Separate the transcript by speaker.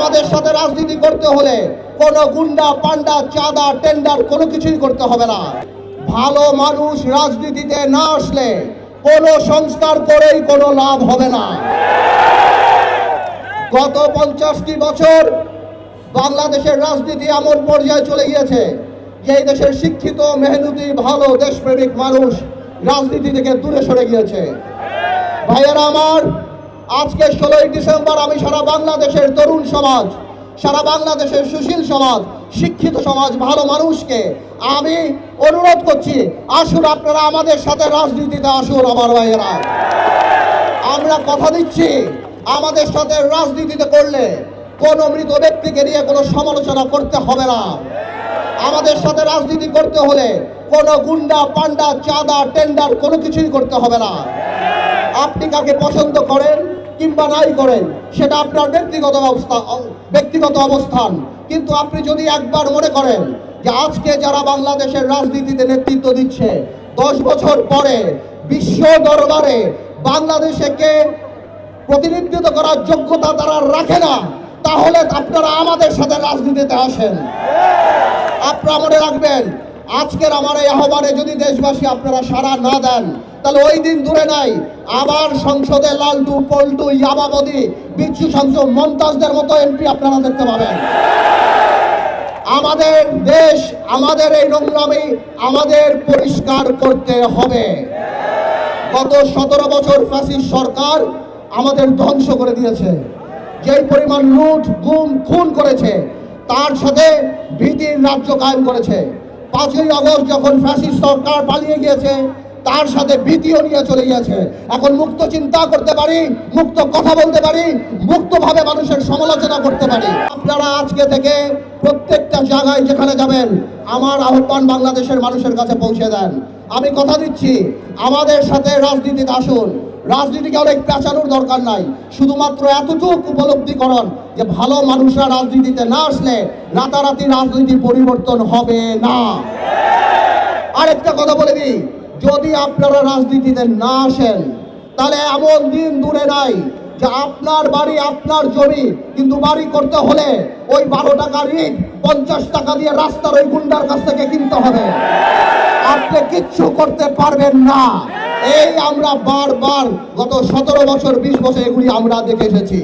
Speaker 1: আমাদের সাথে রাজনীতি করতে হলে কোনো গুন্ডা পান্ডা চাঁদা টেন্ডার কোনো কিছুই করতে হবে না। ভালো মানুষ রাজনীতিতে না আসলে কোনো সংস্কার করেই কোনো লাভ হবে না। গত 50টি বছর বাংলাদেশের রাজনীতি এমন পর্যায়ে চলে গিয়েছে যে এই দেশের শিক্ষিত মেহনতি ভালো দেশপ্রেমিক মানুষ রাজনীতি থেকে দূরে সরে গিয়েছে। ভাইয়েরা আমার, আজকে 16ই ডিসেম্বর আমি সারা বাংলাদেশের তরুণ সমাজ, সারা বাংলাদেশের সুশীল সমাজ, শিক্ষিত সমাজ, ভালো মানুষকে আমি অনুরোধ করছি, আসুন আপনারা আমাদের সাথে রাজনীতিতে আসুন। আমার ভাইয়েরা, আমরা কথা দিচ্ছি আমাদের সাথে রাজনীতিতে করলে কোনো মৃত ব্যক্তিকে নিয়ে কোনো সমালোচনা করতে হবে না। আমাদের সাথে রাজনীতি করতে হলে কোনো গুন্ডা পান্ডা চাঁদা টেন্ডার কোনো কিছুই করতে হবে না। আপনি কাকে পছন্দ করেন কিংবা নাই করেন সেটা আপনার ব্যক্তিগত অবস্থান, কিন্তু আপনি যদি একবার মনে করেন যে আজকে যারা বাংলাদেশের রাজনীতিতে নেতৃত্ব দিচ্ছে 10 বছর পরে বিশ্ব দরবারে বাংলাদেশকে প্রতিনিধিত্ব করার যোগ্যতা তারা রাখে না, তাহলে আপনারা আমাদের সাথে রাজনীতিতে আসেন। আপনারা মনে রাখবেন, আজকের আমার এই আহ্বানে যদি দেশবাসী আপনারা সাড়া না দেন, তাহলে ওই দিন দূরে নাই আবার সংসদে লালটু পল্টু ইয়াবাবদি বিচ্ছু সংসদ মমতাজদের মতো এমপি আপনারা দেখতে পাবেন। আমাদের দেশ, আমাদের এই নোংরামি আমাদের পরিষ্কার করতে হবে। গত 17 বছর ফ্যাসিস্ট সরকার আমাদের ধ্বংস করে দিয়েছে। যেই পরিমাণ লুট গুম খুন করেছে তার সাথে ভীতির রাজ্য কায়েম করেছে। 5ই আগস্ট যখন ফ্যাসিস্ট সরকার পালিয়ে গিয়েছে তার সাথে ভীতিও নিয়ে চলে গিয়েছে। এখন মুক্ত চিন্তা করতে পারি, মুক্ত কথা বলতে পারি, মুক্তভাবে মানুষের সমালোচনা করতে পারি। আপনারা আজকে থেকে প্রত্যেকটা জায়গায় যেখানে যাবেন আমার আহ্বান বাংলাদেশের মানুষের কাছে পৌঁছে দেন। আমি কথা দিচ্ছি আমাদের সাথে রাজনীতিতে আসুন। রাজনীতিকে অনেক পেঁচানোর দরকার নাই, শুধুমাত্র এতটুকু উপলব্ধি করুন যে ভালো মানুষরা রাজনীতিতে না আসলে রাতারাতি রাজনীতির পরিবর্তন হবে না। আরেকটা কথা বলে দিই, যদি আপনারা রাজনীতিতে না আসেন তাহলে এমন দিন দূরে নাই যে আপনার বাড়ি আপনার জমি, কিন্তু বাড়ি করতে হলে ওই 12 টাকার ইট 50 টাকা দিয়ে রাস্তার ওই গুন্ডার কাছ থেকে কিনতে হবে। আপনি কিচ্ছু করতে পারবেন না। এই আমরা বারবার গত 17 বছর 20 বছর এগুলি আমরা দেখে এসেছি।